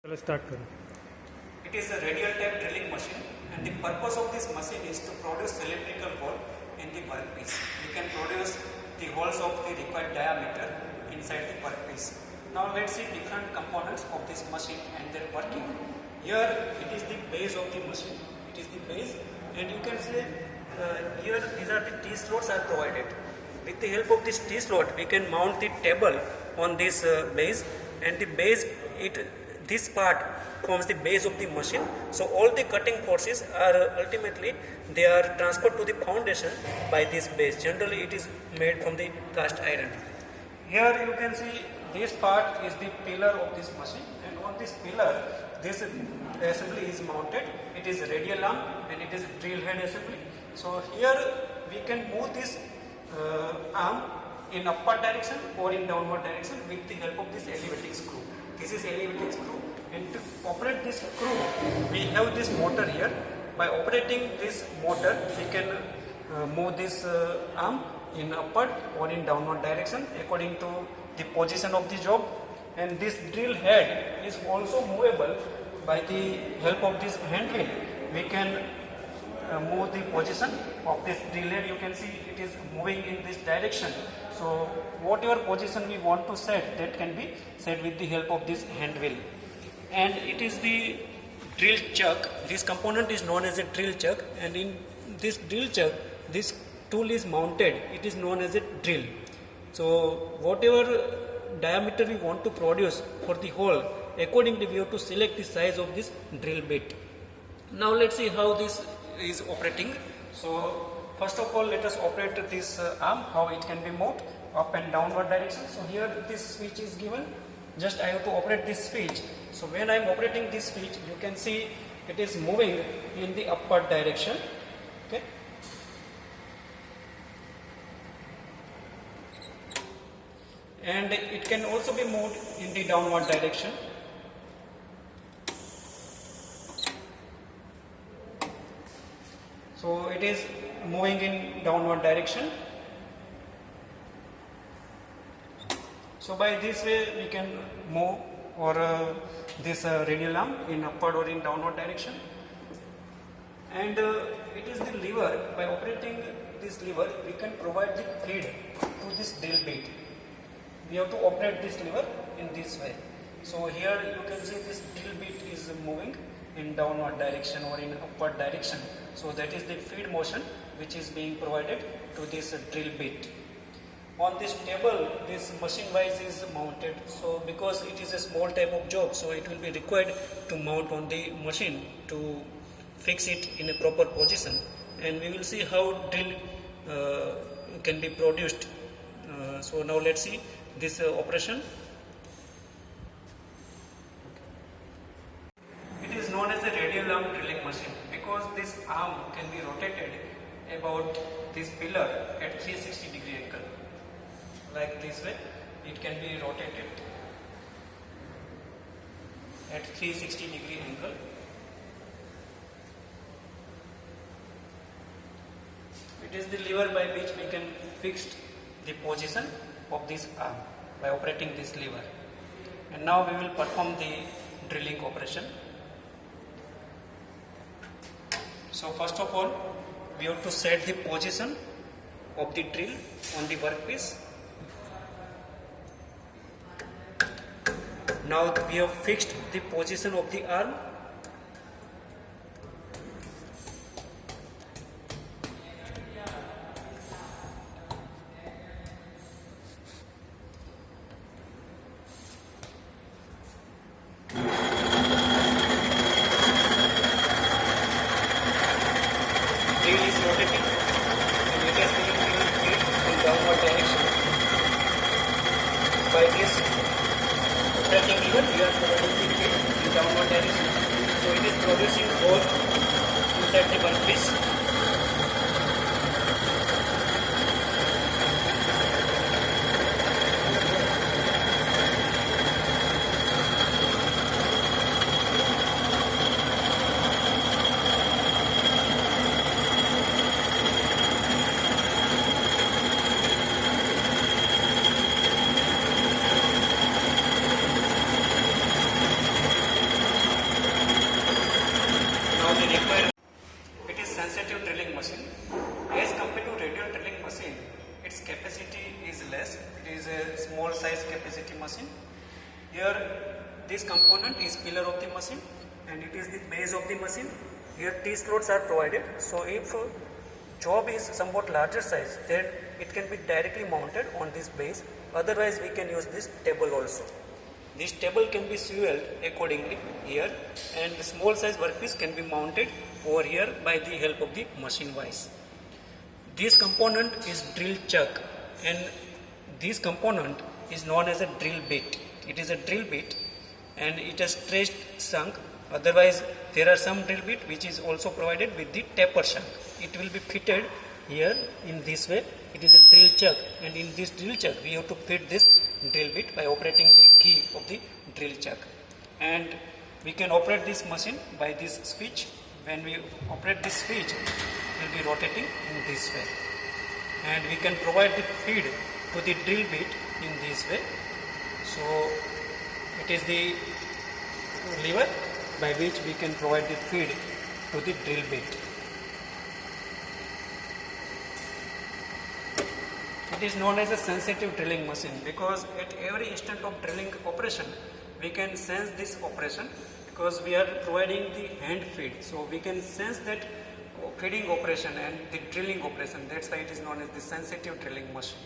चलो स्टार्ट करो. It is a radial type drilling machine, and the purpose of this machine is to produce cylindrical hole in the workpiece. We can produce the holes of the required diameter inside the workpiece. Now let's see different components of this machine and their working. Here it is the base of the machine. It is the base, and you can see here these are the T-slots are provided. With the help of this T-slot, we can mount the table on this base, and the base this part forms the base of the machine. So all the cutting forces are ultimately they are transferred to the foundation by this base. Generally it is made from the cast iron. Here you can see this part is the pillar of this machine, and on this pillar this assembly is mounted. It is radial arm and it is drill head assembly. So here we can move this arm in upward direction or in downward direction with the help of this elevating screw. This is elevating screw, and to operate this screw we have this motor here. By operating this motor we can move this arm in upward or in downward direction according to the position of the job. And this drill head is also movable by the help of this hand wheel. We can move the position of this drill head. You can see it is moving in this direction. So whatever position we want to set, that can be set with the help of this hand wheel. And it is the drill chuck. This component is known as a drill chuck, and in this drill chuck this tool is mounted. It is known as a drill. So whatever diameter we want to produce for the hole, accordingly we have to select the size of this drill bit. Now let's see how this is operating. So first of all, let us operate this arm, how it can be moved up and downward direction. So here this switch is given. Just I have to operate this switch. So when I am operating this switch, you can see it is moving in the upward direction. Okay. And it can also be moved in the downward direction. So it is moving in downward direction. So by this way we can move or this radial arm in upward or in downward direction. And it is the lever. By operating this lever we can provide the feed to this drill bit. We have to operate this lever in this way. So here you can see this drill bit is moving in downward direction or in upward direction. So that is the feed motion which is being provided to this drill bit. On this table, this machine vise is mounted. So because it is a small type of job, so it will be required to mount on the machine to fix it in a proper position. And we will see how drill can be produced. So now let's see this operation. It is known as a radial arm drilling machine because this arm can be rotated about this pillar at 360 degree angle. Like this way, it can be rotated at 360 degree angle. It is the lever by which we can fix the position of this arm by operating this lever. And now we will perform the drilling operation. So first of all, we have to set the position of the drill on the workpiece. Now we have fixed the position of the arm. Drill is rotating and it is giving feed in downward direction. By this operating lever, we are providing the feed in downward direction. So it is producing hole inside the workpiece. size capacity machine. Here this component is pillar of the machine and it is the base of the machine. Here T-slots are provided, so if job is somewhat larger size, then it can be directly mounted on this base. Otherwise we can use this table also. This table can be swiveled accordingly here, and the small size workpiece can be mounted over here by the help of the machine vise. This component is drill chuck, and this component is known as a drill bit. It is a drill bit and it has stretched shank. Otherwise there are some drill bit which is also provided with the taper shank. It will be fitted here in this way. It is a drill chuck, and in this drill chuck we have to fit this drill bit by operating the key of the drill chuck. And we can operate this machine by this switch. When we operate this switch, it will be rotating in this way, and we can provide the feed to the drill bit in this way. So it is the lever by which we can provide the feed to the drill bit. It is known as a sensitive drilling machine because at every instant of drilling operation we can sense this operation, because we are providing the hand feed, so we can sense that feeding operation and the drilling operation. That's why it is known as the sensitive drilling machine.